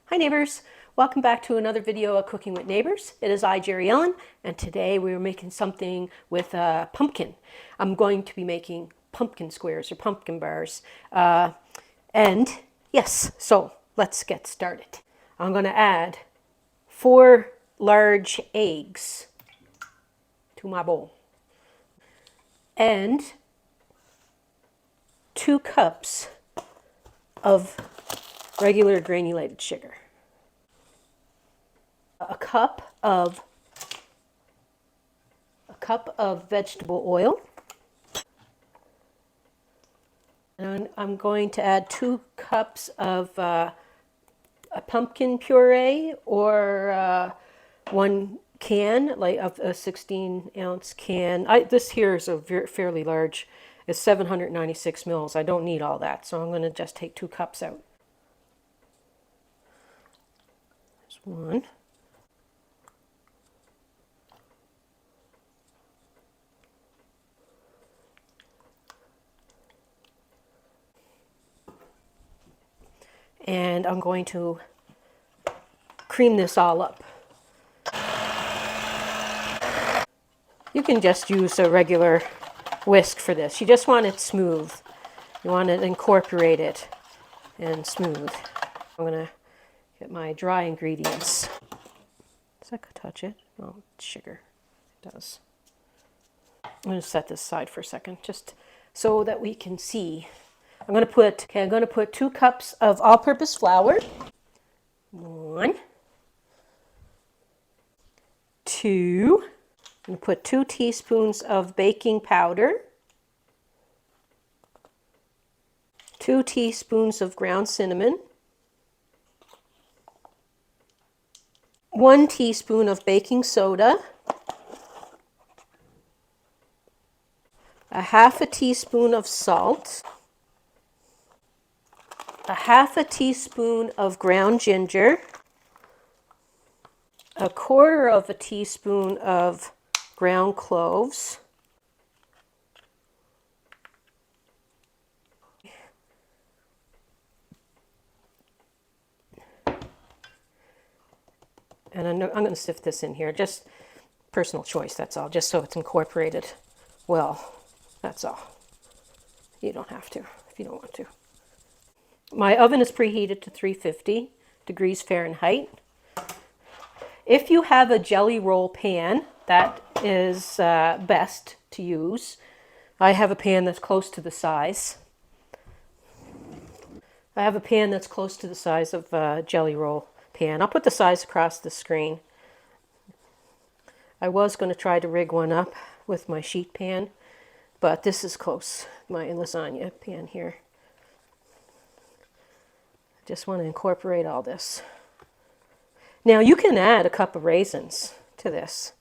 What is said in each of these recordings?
Hi neighbors, welcome back to another video of Cooking with Neighbors. It is I, Jerri-ellen, and today we are making something with a pumpkin. I'm going to be making pumpkin squares or pumpkin bars. And yes, so let's get started. I'm going to add 4 large eggs to my bowl and 2 cups of regular granulated sugar. A cup of vegetable oil, and I'm going to add 2 cups of a pumpkin puree, or 1 can, like of a 16-ounce can. This here is a fairly large. It's 796 mils. I don't need all that, so I'm going to just take 2 cups out. There's 1. And I'm going to cream this all up. You can just use a regular whisk for this. You just want it smooth. You want to incorporate it and smooth. I'm going to get my dry ingredients. Does that touch it? No, it's sugar. It does. I'm going to set this aside for a second, just so that we can see. I'm going to put 2 cups of all-purpose flour. 1, 2. I'm going to put 2 teaspoons of baking powder. 2 teaspoons of ground cinnamon. 1 teaspoon of baking soda. A half a teaspoon of salt. A half a teaspoon of ground ginger, a 1/4 teaspoon of ground cloves, and I'm going to sift this in here, just personal choice, that's all, just so it's incorporated well, that's all. You don't have to if you don't want to. My oven is preheated to 350 degrees Fahrenheit. If you have a jelly roll pan, that is best to use. I have a pan that's close to the size. I have a pan that's close to the size of a jelly roll pan. I'll put the size across the screen. I was going to try to rig one up with my sheet pan, but this is close, my lasagna pan here. Just want to incorporate all this. Now you can add a cup of raisins to this.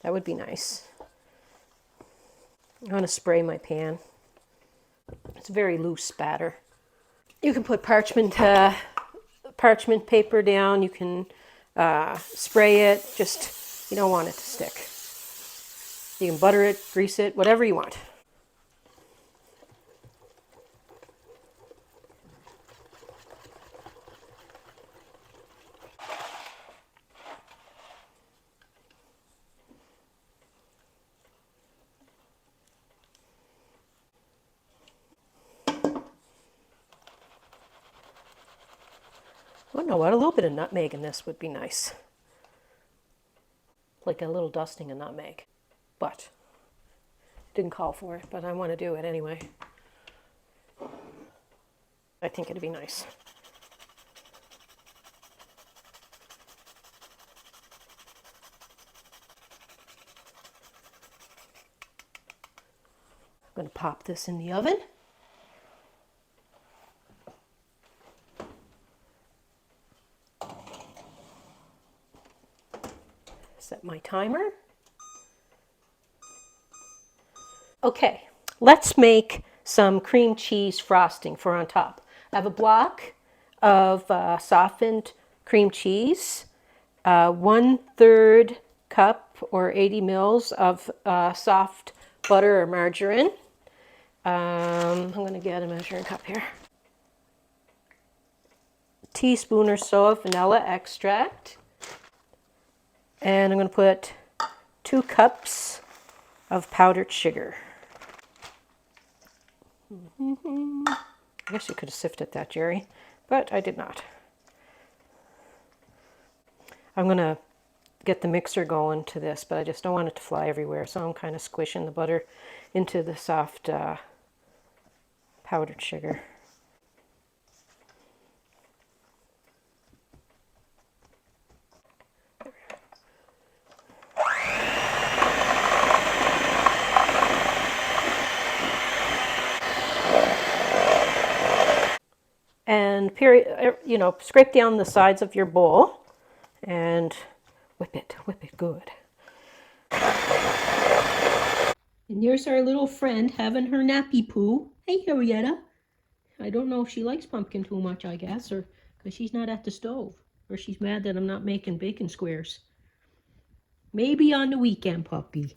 That would be nice. I'm going to spray my pan. It's a very loose batter. You can put parchment paper down. You can spray it. Just, you don't want it to stick. You can butter it, grease it, whatever you want. Oh, no, what? A little bit of nutmeg in this would be nice. Like a little dusting of nutmeg. But didn't call for it, but I want to do it anyway. I think it'd be nice. I'm going to pop this in the oven. Set my timer. Okay, let's make some cream cheese frosting for on top. I have a block of softened cream cheese, 1/3 cup or 80 mils of soft butter or margarine. I'm going to get a measuring cup here. teaspoon or so of vanilla extract. And I'm going to put 2 cups of powdered sugar. I guess you could have sifted that, Jerry, but I did not. I'm going to get the mixer going to this, but I just don't want it to fly everywhere, so I'm kind of squishing the butter into the soft powdered sugar. And scrape down the sides of your bowl and whip it good. And there's our little friend having her nappy poo. Hey, Jerri-ellen. I don't know if she likes pumpkin too much, I guess, or because she's not at the stove, or she's mad that I'm not making bacon squares. Maybe on the weekend, puppy.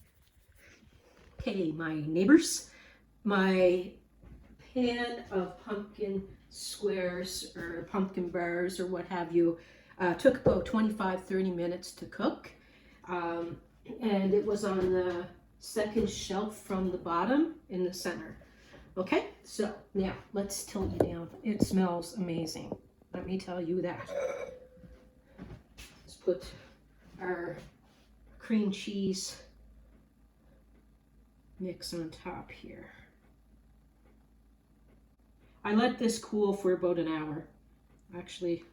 Okay, my neighbors, my pan of pumpkin squares or pumpkin bars or what have you took about 25-30 minutes to cook, and it was on the second shelf from the bottom in the center. Okay, so now let's tilt you down. It smells amazing, let me tell you that. Let's put our cream cheese mix on top here. I let this cool for about an hour. Actually,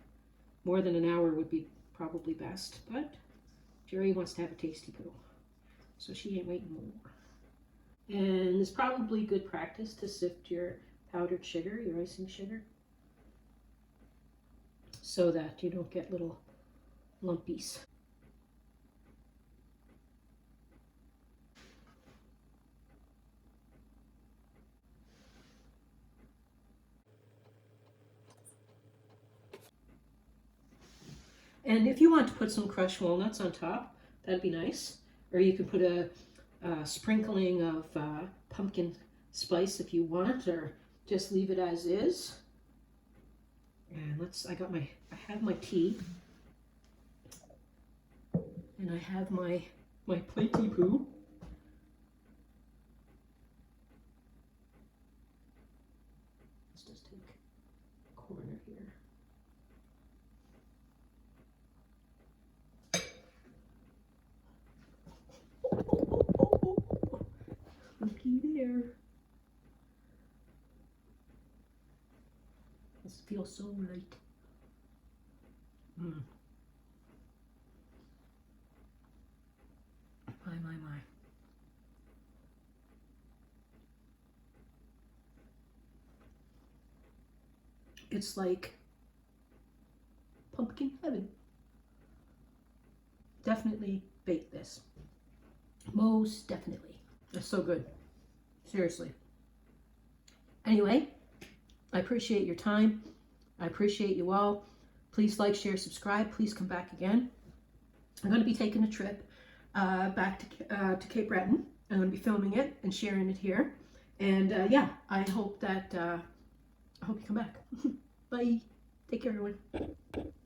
more than an hour would be probably best, but Jerry wants to have a tasty poo, so she ain't waiting more. And it's probably good practice to sift your powdered sugar, your icing sugar, so that you don't get little lumpies. And if you want to put some crushed walnuts on top, that'd be nice. Or you can put a sprinkling of pumpkin spice if you want, or just leave it as is. And I have my tea, and I have my platey poo. Let's just take a corner here. Looky there. This feels so light. My. It's like pumpkin heaven. Definitely bake this. Most definitely. It's so good. Seriously. Anyway, I appreciate your time. I appreciate you all. Please like, share, subscribe. Please come back again. I'm going to be taking a trip back to Cape Breton. I'm going to be filming it and sharing it here. And yeah, I hope you come back. Bye. Take care, everyone.